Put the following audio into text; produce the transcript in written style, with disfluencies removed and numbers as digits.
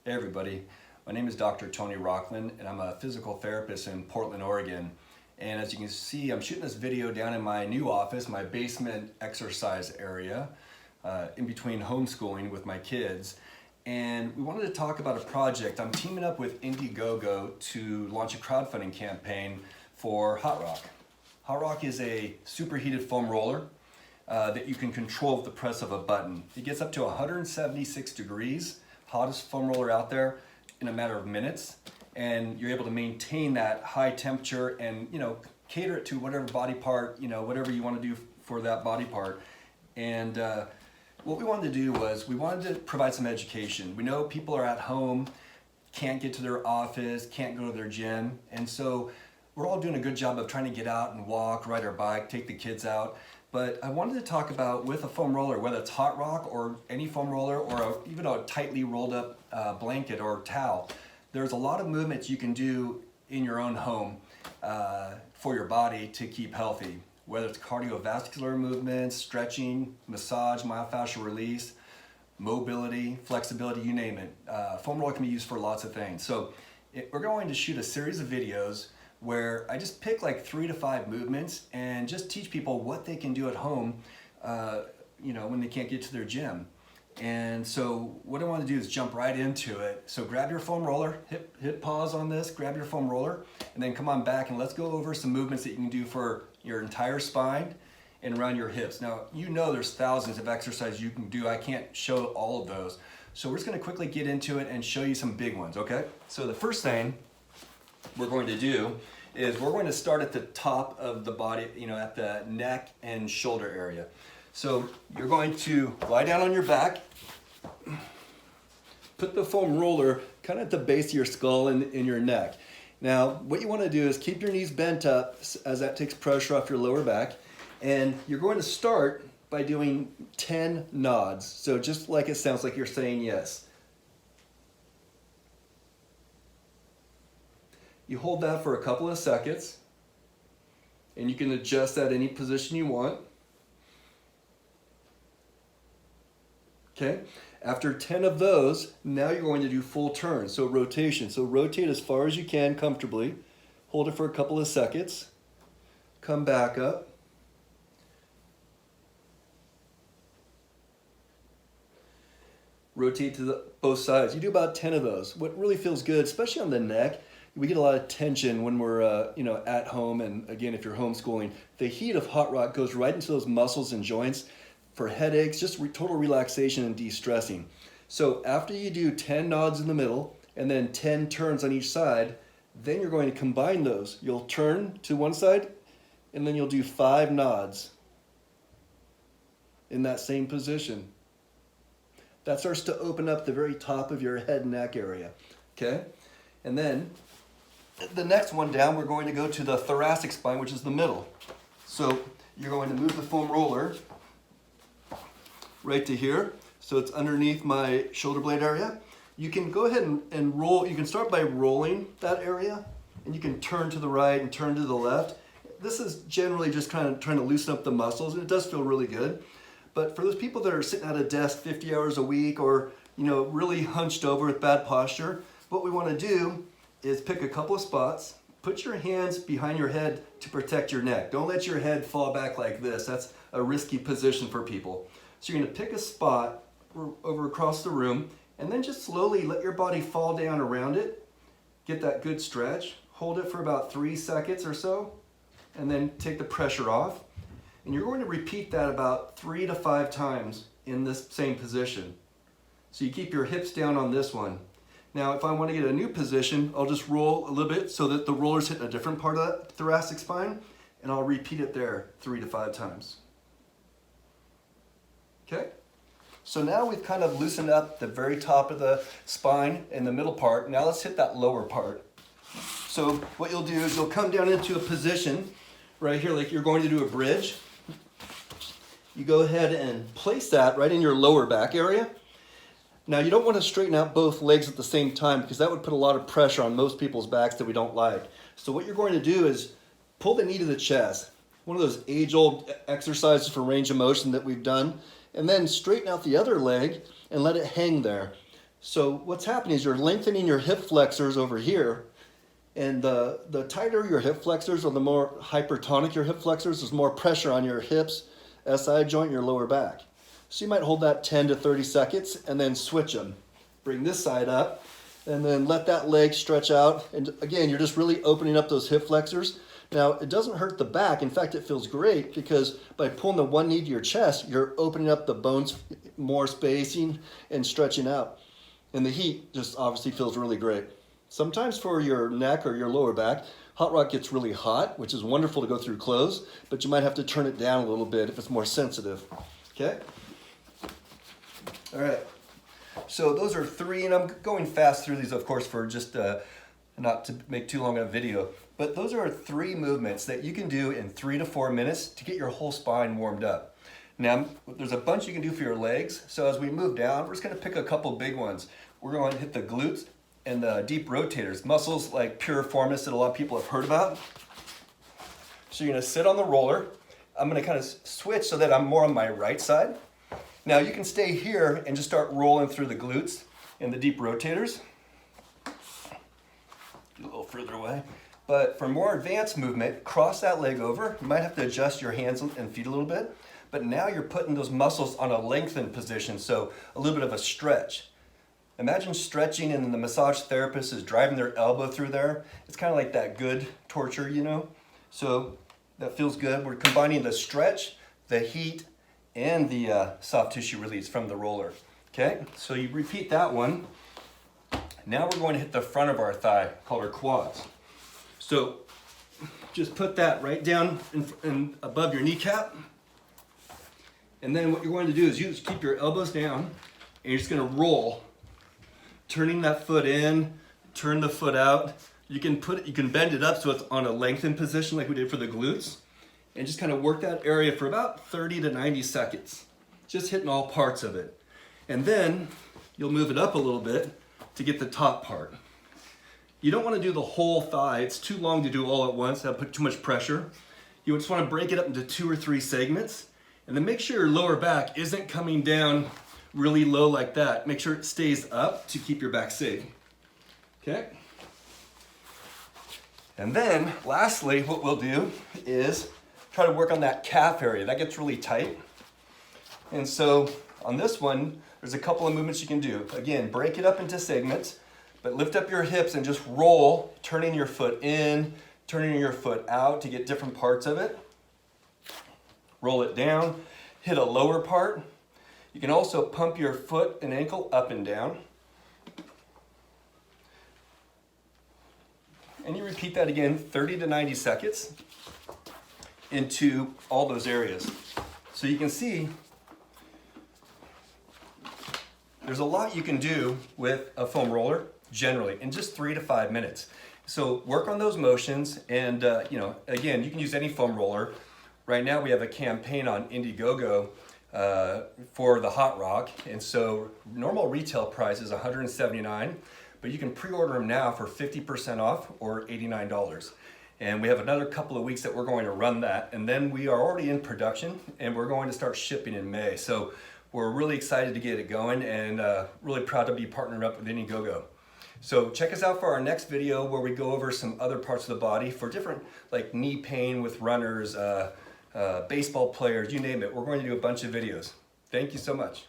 Hey everybody, my name is Dr. Tony Rocklin and I'm a physical therapist in Portland, Oregon. And as you can see, I'm shooting this video down in my new office, my basement exercise area, in between homeschooling with my kids. And we wanted to talk about a project. I'm teaming up with Indiegogo to launch a crowdfunding campaign for HotRock. HotRock is a superheated foam roller that you can control with the press of a button. It gets up to 176 degrees, hottest foam roller out there, in a matter of minutes, and you're able to maintain that high temperature and cater it to whatever body part, whatever you want to do for that body part. And what we wanted to do was we wanted to provide some education. We know people are at home, can't get to their office, can't go to their gym, and so we're all doing a good job of trying to get out and walk, ride our bike, take the kids out. But I wanted to talk about, with a foam roller, whether it's HotRock or any foam roller or even a tightly rolled up blanket or towel, there's a lot of movements you can do in your own home for your body to keep healthy. Whether it's cardiovascular movements, stretching, massage, myofascial release, mobility, flexibility, you name it. Foam roller can be used for lots of things. So we're going to shoot a series of videos where I just pick like 3 to 5 movements and just teach people what they can do at home, when they can't get to their gym. And so what I want to do is jump right into it. So grab your foam roller, hit pause on this, grab your foam roller, and then come on back and let's go over some movements that you can do for your entire spine and around your hips. Now, there's thousands of exercises you can do. I can't show all of those. So we're just going to quickly get into it and show you some big ones, okay? So the first thing we're going to do is we're going to start at the top of the body, at the neck and shoulder area. So you're going to lie down on your back, put the foam roller kind of at the base of your skull and in your neck. Now, what you want to do is keep your knees bent up as that takes pressure off your lower back, and you're going to start by doing 10 nods. So just like it sounds like you're saying yes. You hold that for a couple of seconds, and you can adjust that any position you want. Okay, after 10 of those, now you're going to do full turns, so rotation. So rotate as far as you can comfortably, hold it for a couple of seconds, come back up. Rotate to both sides. You do about 10 of those. What really feels good, especially on the neck, we get a lot of tension when we're at home, and again, if you're homeschooling, the heat of HotRock goes right into those muscles and joints for headaches, just total relaxation and de-stressing. So after you do 10 nods in the middle and then 10 turns on each side, then you're going to combine those. You'll turn to one side and then you'll do 5 nods in that same position. That starts to open up the very top of your head and neck area, okay? And then the next one down, we're going to go to the thoracic spine, which is the middle. So you're going to move the foam roller right to here. So it's underneath my shoulder blade area. You can go ahead and roll. You can start by rolling that area, and you can turn to the right and turn to the left. This is generally just kind of trying to loosen up the muscles, and it does feel really good. But for those people that are sitting at a desk 50 hours a week or really hunched over with bad posture, what we want to do is pick a couple of spots, put your hands behind your head to protect your neck. Don't let your head fall back like this. That's a risky position for people. So you're going to pick a spot over across the room and then just slowly let your body fall down around it. Get that good stretch. Hold it for about 3 seconds or so and then take the pressure off. And you're going to repeat that about 3 to 5 times in this same position. So you keep your hips down on this one. Now, if I want to get a new position, I'll just roll a little bit so that the roller's hitting a different part of that thoracic spine, and I'll repeat it there 3 to 5 times. Okay? So now we've kind of loosened up the very top of the spine and the middle part. Now let's hit that lower part. So what you'll do is you'll come down into a position right here like you're going to do a bridge. You go ahead and place that right in your lower back area. Now, you don't want to straighten out both legs at the same time because that would put a lot of pressure on most people's backs that we don't like. So what you're going to do is pull the knee to the chest, one of those age-old exercises for range of motion that we've done, and then straighten out the other leg and let it hang there. So what's happening is you're lengthening your hip flexors over here, and the tighter your hip flexors or the more hypertonic your hip flexors, there's more pressure on your hips, SI joint, your lower back. So you might hold that 10 to 30 seconds and then switch them. Bring this side up and then let that leg stretch out. And again, you're just really opening up those hip flexors. Now, it doesn't hurt the back. In fact, it feels great because by pulling the one knee to your chest, you're opening up the bones, more spacing and stretching out. And the heat just obviously feels really great. Sometimes for your neck or your lower back, HotRock gets really hot, which is wonderful to go through clothes, but you might have to turn it down a little bit if it's more sensitive. Okay? All right. So those are 3, and I'm going fast through these, of course, for just not to make too long a video. But those are 3 movements that you can do in 3 to 4 minutes to get your whole spine warmed up. Now, there's a bunch you can do for your legs. So as we move down, we're just going to pick a couple big ones. We're going to hit the glutes and the deep rotators, muscles like piriformis that a lot of people have heard about. So you're going to sit on the roller. I'm going to kind of switch so that I'm more on my right side. Now you can stay here and just start rolling through the glutes and the deep rotators. Get a little further away. But for more advanced movement, cross that leg over. You might have to adjust your hands and feet a little bit. But now you're putting those muscles on a lengthened position, so a little bit of a stretch. Imagine stretching and the massage therapist is driving their elbow through there. It's kind of like that good torture, you know? So that feels good. We're combining the stretch, the heat, and the soft tissue release from the roller. Okay, so you repeat that one. Now we're going to hit the front of our thigh, called our quads. So just put that right down in above your kneecap. And then what you're going to do is you just keep your elbows down and you're just going to roll, turning that foot in, turn the foot out. You can bend it up so it's on a lengthened position like we did for the glutes, and just kind of work that area for about 30 to 90 seconds, just hitting all parts of it. And then you'll move it up a little bit to get the top part. You don't want to do the whole thigh. It's too long to do all at once. That'll put too much pressure. You just want to break it up into 2 or 3 segments, and then make sure your lower back isn't coming down really low like that. Make sure it stays up to keep your back safe. Okay? And then lastly, what we'll do is try to work on that calf area. That gets really tight. And so on this one, there's a couple of movements you can do. Again, break it up into segments, but lift up your hips and just roll, turning your foot in, turning your foot out to get different parts of it. Roll it down, hit a lower part. You can also pump your foot and ankle up and down. And you repeat that again 30 to 90 seconds into all those areas. So you can see there's a lot you can do with a foam roller generally in just 3 to 5 minutes. So work on those motions, and again, you can use any foam roller. Right now we have a campaign on Indiegogo for the HotRock, and so normal retail price is $179, but you can pre-order them now for 50% off or $89. And we have another couple of weeks that we're going to run that, and then we are already in production and we're going to start shipping in May. So we're really excited to get it going, and really proud to be partnering up with Indiegogo. So check us out for our next video where we go over some other parts of the body for different, like knee pain with runners, baseball players, you name it. We're going to do a bunch of videos. Thank you so much.